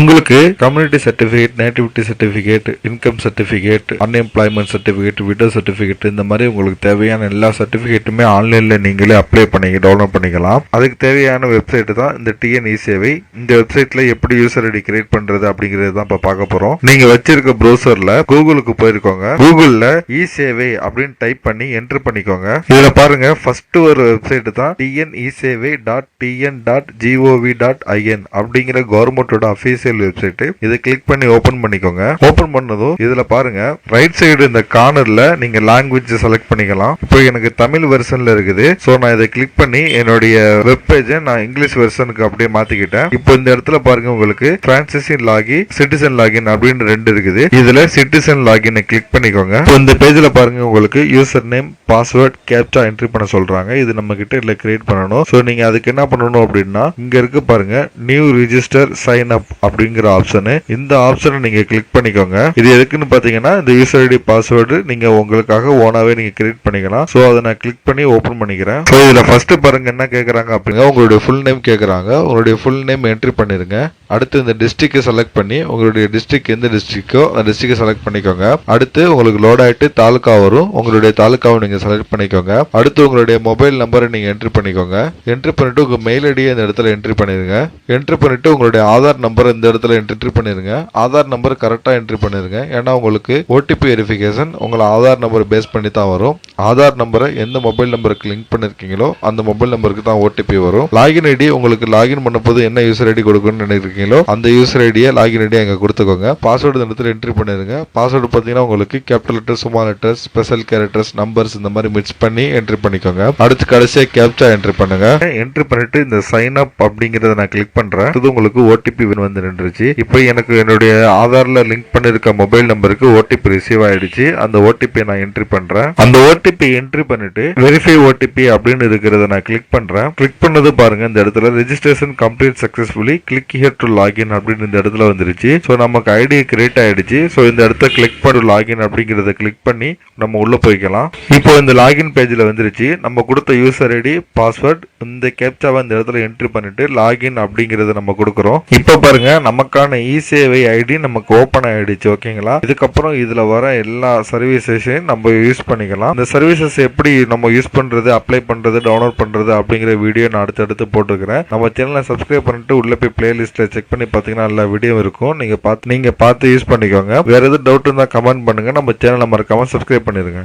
உங்களுக்கு community certificate, nativity certificate, income certificate, unemployment certificate, widow certificate, இந்த மாதிரி உங்களுக்கு தேவையான எல்லா சர்டிபிகேட்டுமே ஆன்லைன்ல நீங்களே அப்ளை பண்ணி டவுன்லோட் பண்ணிக்கலாம். அதுக்கு தேவையான வெப்சைட் தான் இந்த டிஎன் இ சேவை. இந்த வெப்சைட்ல எப்படி யூசர் ஐடி கிரியேட் பண்றது அப்படிங்கறது தான் இப்ப பார்க்க போறோம். நீங்க வச்சிருக்க ப்ரௌசர்ல கூகுளுக்கு போயிருக்கோங்க. கூகுள்ல இ சேவை அப்படின்னு டைப் பண்ணி என்டர் பண்ணிக்கோங்க. இதுல பாருங்க ஃபர்ஸ்ட் ஒரு வெப்சைட் தான் tnisavai.tn.gov.in அப்படிங்கிற கவர்மெண்டோட அபிஷியல் வெப்சைட். இதை கிளிக் பண்ணி ஓபன் பண்ணிக்கோங்க. ஓபன் பண்ணதும் இதுல பாருங்க ரைட் சைடு இந்த கார்னர்ல நீங்க லாங்குவேஜ் செலக்ட் பண்ணிக்கலாம். இப்போ எனக்கு தமிழ் வெர்ஷன்ல இருக்குது. சோ நான் இதை கிளிக் பண்ணி என்னுடைய வெப் பேஜை நான் இங்கிலீஷ் வெர்ஷனுக்கு அப்படியே மாத்திக்கிட்டேன். இப்போ இந்த இடத்துல பாருங்க உங்களுக்கு டிரான்சிஷன் லாகின், சிட்டிசன் லாகின் அப்படின்னு ரெண்டு இருக்குது. இதுல சிட்டிசன் லாகின் கிளிக் பண்ணிக்கோங்க. இப்போ இந்த பேஜ்ல பாருங்க உங்களுக்கு user name, password, captcha entry பண்ண சொல்றாங்க. இது நம்ம கிட்ட இல்ல கிரியேட் பண்ணணும். சோ நீங்க அதுக்கு என்ன பண்ணணும் அப்படின்னா இங்க இருக்கு பாருங்க நியூ ரிஜிஸ்டர் சைன் அப் அப்படிங்கிற ஆப்ஷன். இந்த ஆப்ஷனை நீங்க கிளிக் பண்ணிக்கோங்க. இது எதுக்குன்னு பாத்தீங்கன்னா இந்த யூசர் ஐடி பாஸ்வேர்டு நீங்க உங்களுக்காக ஓனாவே நீங்க கிரியேட் பண்ணிக்கலாம். சோ அதை நான் கிளிக் பண்ணி ஓபன் பண்ணிக்கிறேன். சோ இதுல ஃபர்ஸ்ட் பாருங்க என்ன கேக்குறாங்க அப்படின்னா உங்களுடைய ஃபுல் நேம் கேக்குறாங்க. உங்களுடைய ஃபுல் நேம் என்ட்ரி பண்ணிருங்க. அடுத்து இந்த டிஸ்ட்ரிக்ட் செலக்ட் பண்ணி உங்களுடைய டிஸ்ட்ரிக்ட் எந்த டிஸ்ட்ரிக்டோ அந்த டிஸ்ட்ரிக்ட் செலக்ட் பண்ணிக்கோங்க. அடுத்து உங்களுக்கு லோட் ஆயிட்டு தாலுகா வரும். உங்களுடைய தாலுகாவை நீங்க செலக்ட் பண்ணிக்கோங்க. அடுத்து உங்களுடைய மொபைல் நம்பரை நீங்க என்ட்ரி பண்ணிக்கோங்க. என்ட்ரி பண்ணிட்டு உங்க மெயில் ஐடியை இந்த இடத்துல என்ட்ரி பண்ணிருங்க. என்ட்ரி பண்ணிட்டு உங்களுடைய ஆதார் நம்பர் இந்த இடத்துல என்ட்ரி பண்ணிருங்க. ஆதார் நம்பர் கரெக்டா என்ட்ரி பண்ணிருங்க. ஏன்னா உங்களுக்கு ஓடிபி வெரிஃபிகேஷன் உங்களை ஆதார் நம்பர் பேஸ் பண்ணி தான் வரும். ஆதார் நம்பரை எந்த மொபைல் நம்பருக்கு லிங்க் பண்ணிருக்கீங்களோ அந்த மொபைல் நம்பருக்கு தான் ஓடிபி வரும். லாகின் ஐடி உங்களுக்கு லாகின் பண்ண போது என்ன யூசர் ஐடி கொடுக்கணும்னு நினைக்கிறீங்களோ அந்த யூசர் ஐடியை லாகின் ஐடியை அங்க கொடுத்துக்கோங்க. பாஸ்வேர்டு இந்த இடத்துல என்ட்ரி பண்ணிருங்க. பாஸ்வேர்டு பாத்தீங்கன்னா உங்களுக்கு capital letter, small letter, special characters, numbers இந்த மாதிரி மிக்ஸ் பண்ணி என்ட்ரி பண்ணிக்கோங்க. அடுத்து கடைசியா கேப்சா என்ட்ரி பண்ணுங்க. என்ட்ரி பண்ணிட்டு இந்த சைன் அப் அப்படிங்கறத நான் கிளிக் பண்றேன். இது உங்களுக்கு ஓடிபி வந்து நின்றுச்சு. இப்போ எனக்கு என்னுடைய ஆதார்ல லிங்க் பண்ணிருக்க மொபைல் நம்பருக்கு ஓடிபி ரிசீவ் ஆயிடுச்சு. அந்த ஓடிபி நான் என்ட்ரி பண்றேன். அந்த ஓடிபி என்ட்ரி பண்ணிட்டு வெரிஃபை ஓடிபி அப்படின்னு இருக்கிறத நான் கிளிக் பண்றேன். கிளிக் பண்ணது பாருங்க இந்த இடத்துல registration complete successfully, click here to login அப்படின்னு இந்த இடத்துல வந்துருச்சு. சோ நமக்கு ஐடி கிரியேட் ஆயிடுச்சு. சோ இந்த இடத்துல கிளிக் பண்ணி லாகின் அப்படிங்கறத கிளிக் பண்ணி நம்ம உள்ள போய்க்கலாம். இப்போ இந்த லாகின் பேஜ்ல வந்துருச்சு. நம்ம கொடுத்த யூசர் ஐடி, பாஸ்வேர்ட், இந்த கேப்சாவை இந்த இடத்துல என்ட்ரி பண்ணிட்டு லாகின் அப்படிங்கறத நம்ம கொடுக்கறோம். இப்போ பாருங்க நமக்கான இ சேவை ஐடி நமக்கு ஓபன் ஆயிடுச்சு. ஓகேங்களா? இதுக்கப்புறம் இதுல வர எல்லா சர்வீசஸையும் நம்ம யூஸ் பண்ணிக்கலாம். இந்த சர்வீசஸ் எப்படி நம்ம யூஸ் பண்றது, அப்ளை பண்றது, டவுன்லோட் பண்றது அப்படிங்கிற வீடியோ நான் அடுத்தடுத்து போட்டுக்கிறேன். நம்ம சேனலை சப்ஸ்கிரைப் பண்ணிட்டு உள்ள போய் பிளேலிஸ்ட்ல செக் பண்ணி பாத்தீங்கன்னா எல்லா வீடியோ இருக்கும். நீங்க பார்த்து யூஸ் பண்ணிக்கோங்க. வேற எதுவும் டவுட் இருந்தா கமெண்ட் பண்ணுங்க. நம்ம சேனலை மறக்காம சப்ஸ்கிரைப் பண்ணிருங்க.